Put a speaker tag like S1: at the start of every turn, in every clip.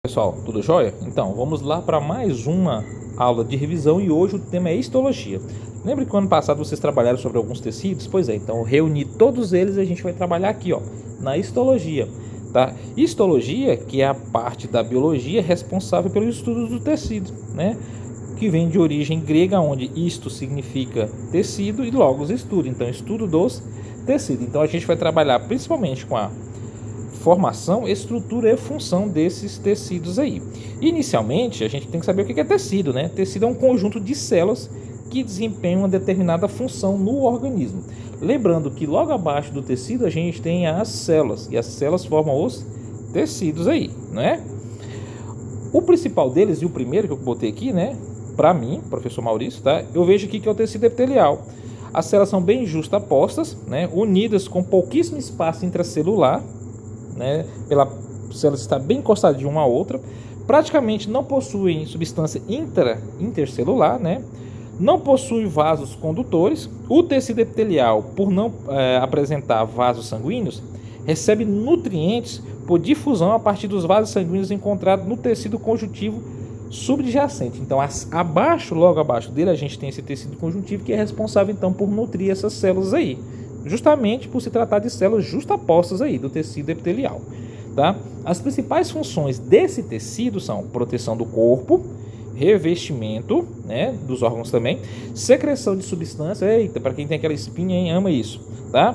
S1: Pessoal, tudo jóia? Então, vamos lá para mais uma aula de revisão e hoje o tema é histologia. Lembra que no ano passado vocês trabalharam sobre alguns tecidos? Pois é, então eu reuni todos eles e a gente vai trabalhar aqui, ó, na histologia, tá? Histologia, que é a parte da biologia responsável pelo estudo do tecido, né? Que vem de origem grega, onde isto significa tecido e logos estudo, então estudo dos tecidos. Então a gente vai trabalhar principalmente com a formação, estrutura e função desses tecidos aí. Inicialmente, a gente tem que saber o que é tecido, né? Tecido é um conjunto de células que desempenham uma determinada função no organismo. Lembrando que logo abaixo do tecido a gente tem as células, e as células formam os tecidos aí, né? O principal deles, e o primeiro que eu botei aqui, né? Para mim, professor Maurício, tá? Eu vejo aqui que é o tecido epitelial. As células são bem justapostas, né? Unidas com pouquíssimo espaço intracelular, né, pela célula estar bem encostada de uma a outra, praticamente não possuem substância intercelular, né, não possui vasos condutores. O tecido epitelial, por não apresentar vasos sanguíneos, recebe nutrientes por difusão a partir dos vasos sanguíneos encontrados no tecido conjuntivo subjacente. Então, logo abaixo dele, a gente tem esse tecido conjuntivo que é responsável então por nutrir essas células aí, justamente por se tratar de células justapostas aí do tecido epitelial, tá? As principais funções desse tecido são proteção do corpo, revestimento, né, dos órgãos também, secreção de substância, eita, para quem tem aquela espinha, hein, ama isso, tá?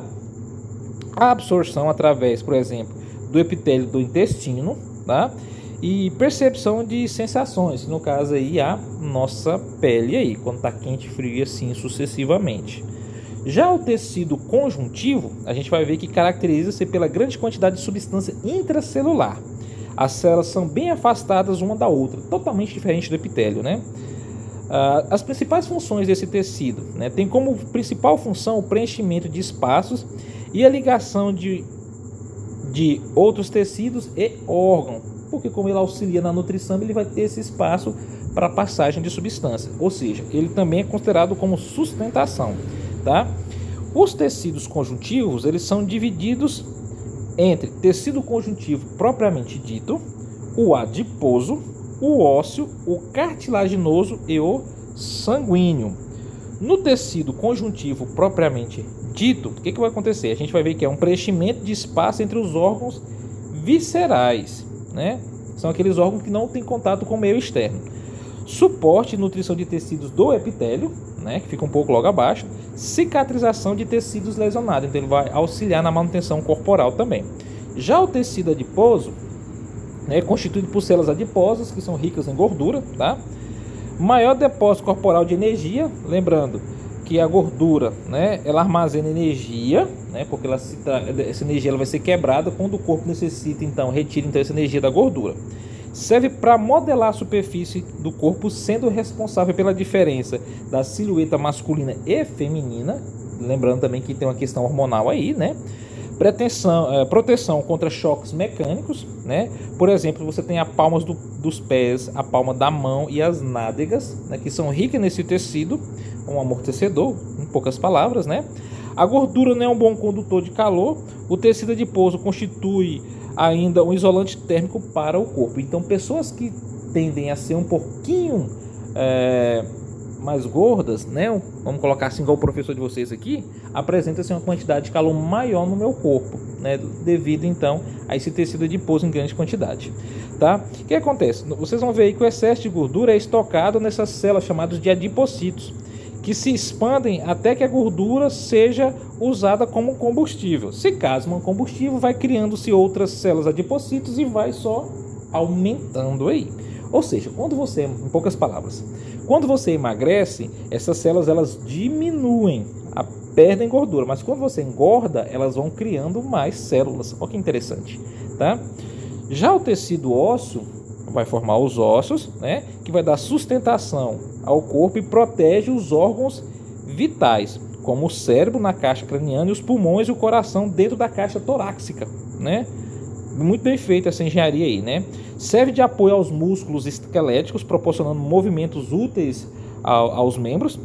S1: A absorção através, por exemplo, do epitélio do intestino, tá? E percepção de sensações, no caso aí a nossa pele aí, quando tá quente, frio e assim sucessivamente. Já o tecido conjuntivo, a gente vai ver que caracteriza-se pela grande quantidade de substância intracelular. As células são bem afastadas uma da outra, totalmente diferente do epitélio, né? As principais funções desse tecido, né, tem como principal função o preenchimento de espaços e a ligação de outros tecidos e órgãos, porque como ele auxilia na nutrição, ele vai ter esse espaço para passagem de substância, ou seja, ele também é considerado como sustentação. Tá? Os tecidos conjuntivos, eles são divididos entre tecido conjuntivo propriamente dito, o adiposo, o ósseo, o cartilaginoso e o sanguíneo. No tecido conjuntivo propriamente dito, o que vai acontecer? A gente vai ver que é um preenchimento de espaço entre os órgãos viscerais, né? São aqueles órgãos que não têm contato com o meio externo. Suporte e nutrição de tecidos do epitélio, né, que fica um pouco logo abaixo, cicatrização de tecidos lesionados, então ele vai auxiliar na manutenção corporal também. Já o tecido adiposo, né, é constituído por células adiposas, que são ricas em gordura, tá? Maior depósito corporal de energia, lembrando que a gordura, né, ela armazena energia, né, porque essa energia ela vai ser quebrada quando o corpo necessita, então, retira então, essa energia da gordura. Serve para modelar a superfície do corpo, sendo responsável pela diferença da silhueta masculina e feminina. Lembrando também que tem uma questão hormonal aí, né? Proteção contra choques mecânicos, né? Por exemplo, você tem as palmas dos pés, a palma da mão e as nádegas, né, que são ricas nesse tecido, um amortecedor, em poucas palavras, né? A gordura não é um bom condutor de calor. O tecido adiposo constitui ainda um isolante térmico para o corpo. Então, pessoas que tendem a ser um pouquinho mais gordas, né? Vamos colocar assim, igual o professor de vocês aqui, apresenta-se uma quantidade de calor maior no meu corpo, né? Devido, então, a esse tecido adiposo em grande quantidade, tá? O que acontece? Vocês vão ver aí que o excesso de gordura é estocado nessas células chamadas de adipocitos, que se expandem até que a gordura seja usada como combustível. Se casma um combustível, vai criando-se outras células adipocitos e vai só aumentando aí. Ou seja, quando você, em poucas palavras, quando você emagrece, essas células elas diminuem, perdem gordura, mas quando você engorda, elas vão criando mais células. Olha que interessante, tá? Já o tecido ósseo vai formar os ossos, né, que vai dar sustentação ao corpo e protege os órgãos vitais, como o cérebro na caixa craniana e os pulmões e o coração dentro da caixa torácica, né? Muito bem feita essa engenharia aí, né? Serve de apoio aos músculos esqueléticos, proporcionando movimentos úteis aos membros.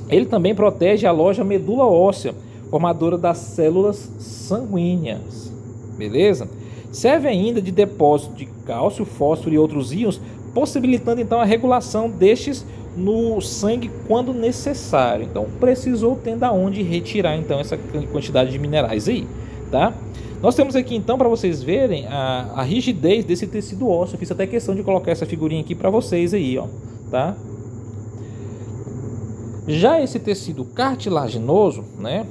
S1: Ele também protege a loja medula óssea, formadora das células sanguíneas, beleza? Serve ainda de depósito de cálcio, fósforo e outros íons, possibilitando então a regulação destes no sangue quando necessário. Então precisou ter da onde retirar então essa quantidade de minerais aí, tá? Nós temos aqui então, para vocês verem a rigidez desse tecido ósseo. Eu fiz até questão de colocar essa figurinha aqui para vocês aí, ó, tá? Já esse tecido cartilaginoso, né,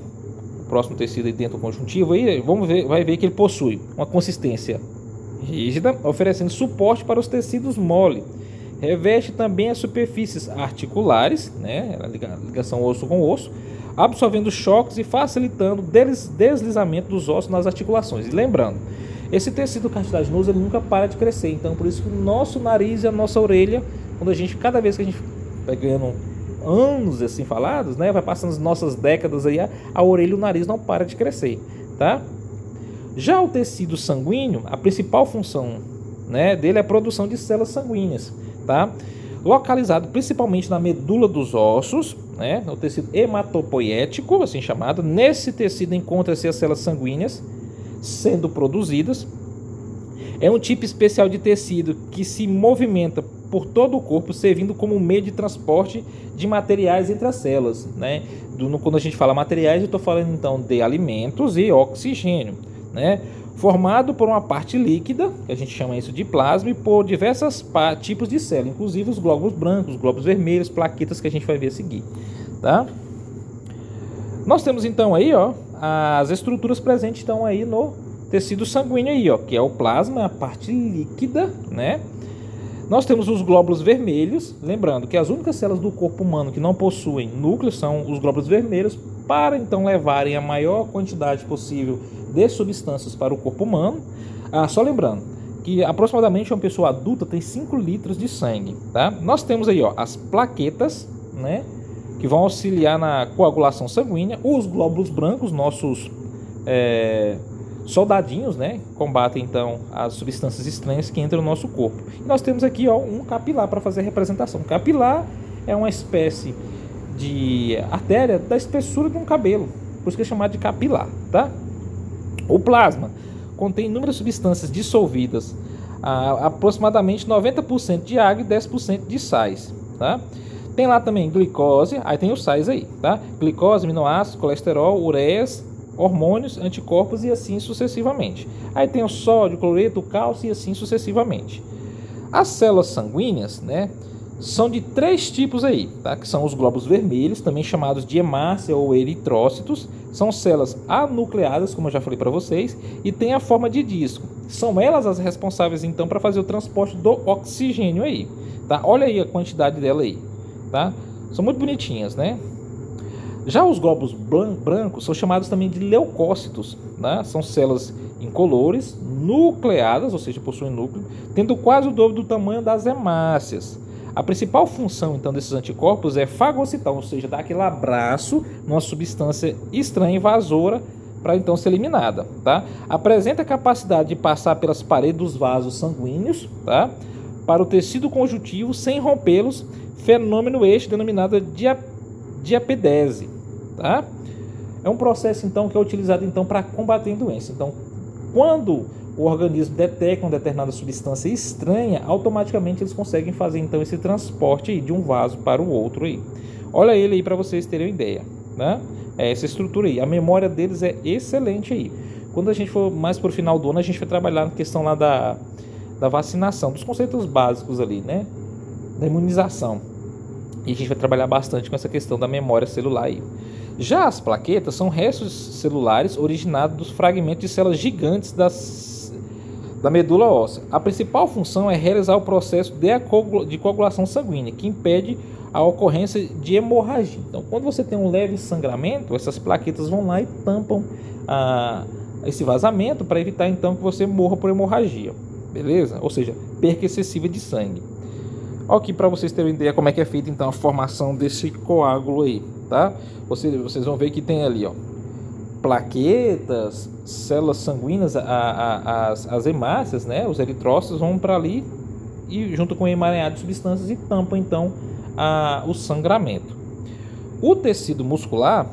S1: o próximo tecido aí dentro do conjuntivo aí, vai ver que ele possui uma consistência rígida, oferecendo suporte para os tecidos mole. Reveste também as superfícies articulares, né, a ligação osso com osso, absorvendo choques e facilitando o deslizamento dos ossos nas articulações. E lembrando, esse tecido cartilaginoso ele nunca para de crescer, então por isso que o nosso nariz e a nossa orelha, cada vez que a gente vai ganhando anos assim falados, né, vai passando as nossas décadas aí, a orelha e o nariz não para de crescer, tá? Já o tecido sanguíneo, a principal função, né, dele é a produção de células sanguíneas, tá? Localizado principalmente na medula dos ossos, né, no tecido hematopoético, assim chamado. Nesse tecido encontram-se as células sanguíneas sendo produzidas. É um tipo especial de tecido que se movimenta por todo o corpo, servindo como meio de transporte de materiais entre as células, né? Quando a gente fala materiais, eu estou falando então de alimentos e oxigênio, né? Formado por uma parte líquida, que a gente chama isso de plasma, e por diversos tipos de células, inclusive os glóbulos brancos, os glóbulos vermelhos, plaquetas que a gente vai ver a seguir, tá? Nós temos então aí, ó, as estruturas presentes então aí no tecido sanguíneo aí, ó, que é o plasma, a parte líquida, né? Nós temos os glóbulos vermelhos, lembrando que as únicas células do corpo humano que não possuem núcleo são os glóbulos vermelhos, para então levarem a maior quantidade possível de substâncias para o corpo humano. Só lembrando que aproximadamente uma pessoa adulta tem 5 litros de sangue, tá? Nós temos aí, ó, as plaquetas, né, que vão auxiliar na coagulação sanguínea. Os glóbulos brancos, nossos soldadinhos, né, combatem então as substâncias estranhas que entram no nosso corpo. E nós temos aqui, ó, um capilar para fazer a representação. Capilar é uma espécie de artéria da espessura de um cabelo, por isso que é chamado de capilar, tá? O plasma contém inúmeras substâncias dissolvidas, aproximadamente 90% de água e 10% de sais, tá? Tem lá também glicose, aí tem os sais aí, tá? Glicose, aminoácidos, colesterol, ureias, hormônios, anticorpos e assim sucessivamente. Aí tem o sódio, cloreto, cálcio e assim sucessivamente. As células sanguíneas, né, são de 3 tipos aí, tá? Que são os glóbulos vermelhos, também chamados de hemácia ou eritrócitos. São células anucleadas, como eu já falei para vocês, e tem a forma de disco. São elas as responsáveis então para fazer o transporte do oxigênio aí, tá? Olha aí a quantidade dela aí, tá? São muito bonitinhas, né? Já os glóbulos brancos são chamados também de leucócitos, né? São células incolores, nucleadas, ou seja, possuem núcleo, tendo quase o dobro do tamanho das hemácias. A principal função então desses anticorpos é fagocitar, ou seja, dar aquele abraço numa substância estranha invasora para então ser eliminada, tá? Apresenta a capacidade de passar pelas paredes dos vasos sanguíneos, tá? Para o tecido conjuntivo sem rompê-los, fenômeno este denominado diapedese, tá? É um processo então que é utilizado então para combater doença. Então, quando o organismo detecta uma determinada substância estranha, automaticamente eles conseguem fazer então esse transporte aí de um vaso para o outro aí. Olha ele aí para vocês terem uma ideia, né? É essa estrutura aí. A memória deles é excelente aí. Quando a gente for mais para o final do ano, a gente vai trabalhar na questão lá da vacinação, dos conceitos básicos ali, né? Da imunização. E a gente vai trabalhar bastante com essa questão da memória celular aí. Já as plaquetas são restos celulares originados dos fragmentos de células gigantes da medula óssea. A principal função é realizar o processo de coagulação sanguínea, que impede a ocorrência de hemorragia. Então, quando você tem um leve sangramento, essas plaquetas vão lá e tampam esse vazamento para evitar então que você morra por hemorragia, beleza? Ou seja, perca excessiva de sangue. Aqui para vocês terem ideia como é que é feita então a formação desse coágulo aí, tá? Vocês vão ver que tem ali, ó, plaquetas, células sanguíneas, as hemácias, né? Os eritrócitos vão para ali e junto com o emaranhado de substâncias e tampam então o sangramento. O tecido muscular,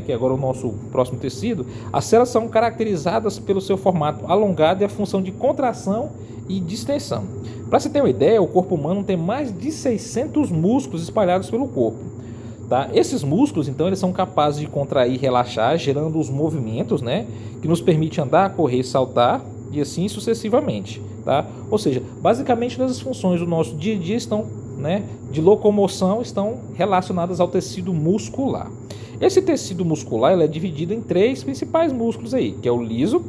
S1: que agora é o nosso próximo tecido, as células são caracterizadas pelo seu formato alongado e a função de contração e distensão. Para se ter uma ideia, o corpo humano tem mais de 600 músculos espalhados pelo corpo. Tá? Esses músculos, então, eles são capazes de contrair e relaxar, gerando os movimentos, que nos permite andar, correr, saltar e assim sucessivamente. Tá? Ou seja, basicamente todas as funções do nosso dia a dia de locomoção estão relacionadas ao tecido muscular. Esse tecido muscular ele é dividido em 3 principais músculos aí, que é o liso,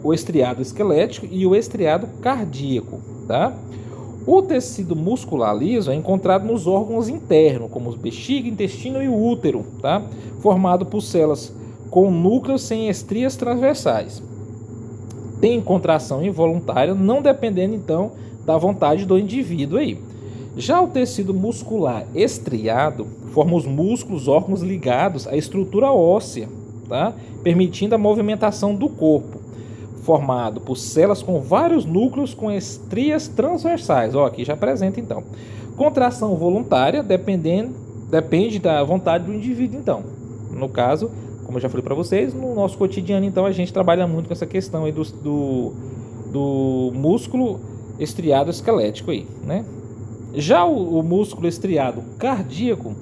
S1: o estriado esquelético e o estriado cardíaco. Tá? O tecido muscular liso é encontrado nos órgãos internos, como os bexiga, intestino e o útero, tá? Formado por células com núcleos sem estrias transversais. Tem contração involuntária, não dependendo então da vontade do indivíduo aí. Já o tecido muscular estriado forma os músculos, órgãos ligados à estrutura óssea, tá? Permitindo a movimentação do corpo, formado por células com vários núcleos com estrias transversais. Aqui já apresenta então. Contração voluntária depende da vontade do indivíduo então. No caso, como eu já falei para vocês, no nosso cotidiano então a gente trabalha muito com essa questão aí do músculo estriado esquelético aí, Já o músculo estriado cardíaco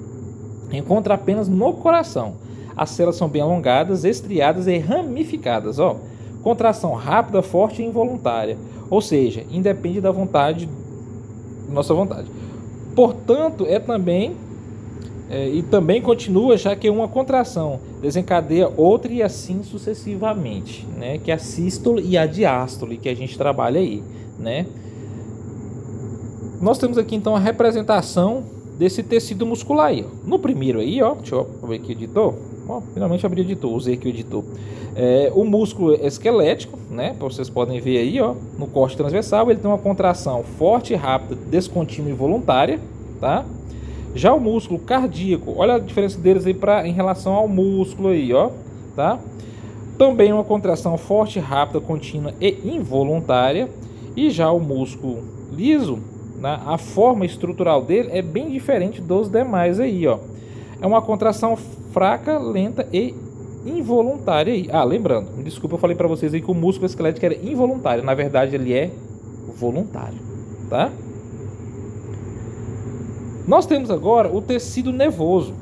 S1: encontra apenas no coração. As células são bem alongadas, estriadas e ramificadas, Contração rápida, forte e involuntária, ou seja, independe da nossa vontade. Portanto, também continua, já que uma contração desencadeia outra e assim sucessivamente, que é a sístole e a diástole que a gente trabalha aí, Nós temos aqui então a representação desse tecido muscular aí, No primeiro aí, deixa eu ver aqui o editor. Finalmente abri o editor, usei aqui o editor. O músculo esquelético, vocês podem ver aí, no corte transversal, ele tem uma contração forte, rápida, descontínua e voluntária, tá? Já o músculo cardíaco, olha a diferença deles aí em relação ao músculo aí, tá? Também uma contração forte, rápida, contínua e involuntária. E já o músculo liso, a forma estrutural dele é bem diferente dos demais aí, É uma contração fraca, lenta e involuntária aí. Lembrando, me desculpa, eu falei para vocês aí que o músculo esquelético era involuntário. Na verdade, ele é voluntário, tá? Nós temos agora o tecido nervoso,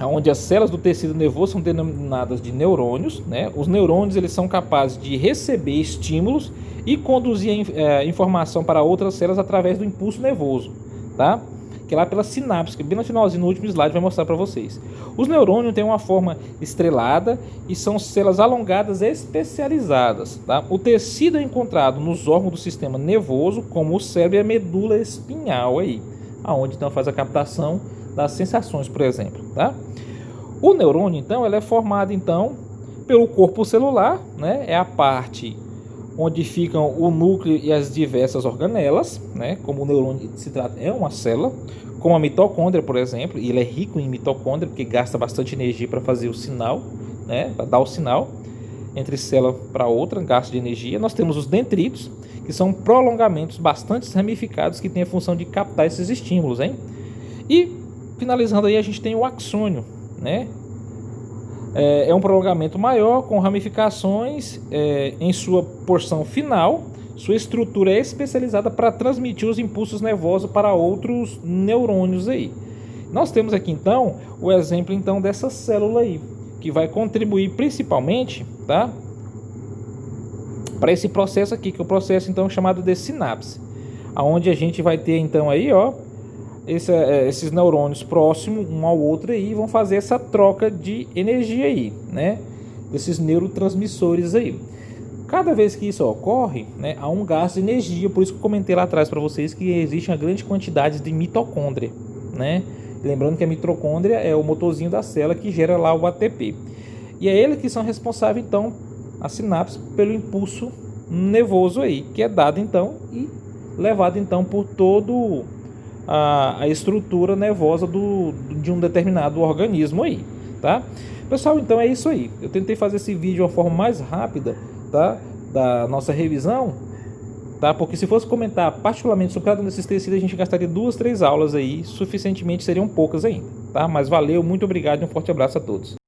S1: onde as células do tecido nervoso são denominadas de neurônios, Os neurônios eles são capazes de receber estímulos e conduzir a informação para outras células através do impulso nervoso, tá? Que é lá pela sinapse, que bem no finalzinho, no último slide, vai mostrar para vocês. Os neurônios têm uma forma estrelada e são células alongadas especializadas. Tá? O tecido é encontrado nos órgãos do sistema nervoso, como o cérebro e a medula espinhal, onde então faz a captação das sensações, por exemplo. Tá? O neurônio, então, ele é formado então, pelo corpo celular, É a parte onde ficam o núcleo e as diversas organelas, como o neurônio se trata, é uma célula, como a mitocôndria, por exemplo, e ele é rico em mitocôndria, porque gasta bastante energia para fazer o sinal, para dar o sinal entre célula para outra, gasto de energia. Nós temos os dendritos, que são prolongamentos bastante ramificados, que têm a função de captar esses estímulos, E, finalizando aí, a gente tem o axônio, É um prolongamento maior, com ramificações em sua porção final. Sua estrutura é especializada para transmitir os impulsos nervosos para outros neurônios aí. Nós temos aqui então o exemplo então dessa célula aí, que vai contribuir principalmente, tá, para esse processo aqui, que é o processo então chamado de sinapse, aonde a gente vai ter então aí, esses neurônios próximos um ao outro aí vão fazer essa troca de energia aí, desses neurotransmissores aí. Cada vez que isso ocorre, há um gasto de energia, por isso que eu comentei lá atrás para vocês que existe uma grande quantidade de mitocôndria, Lembrando que a mitocôndria é o motorzinho da célula que gera lá o ATP. E é eles que são responsáveis então, a sinapse, pelo impulso nervoso aí, que é dado então e levado então por todo a estrutura nervosa de um determinado organismo aí, tá? Pessoal, então é isso aí. Eu tentei fazer esse vídeo de uma forma mais rápida, tá? Da nossa revisão, tá? Porque se fosse comentar particularmente sobre cada um desses tecidos, a gente gastaria 2, 3 aulas aí, suficientemente seriam poucas ainda. tá? Mas valeu, muito obrigado e um forte abraço a todos.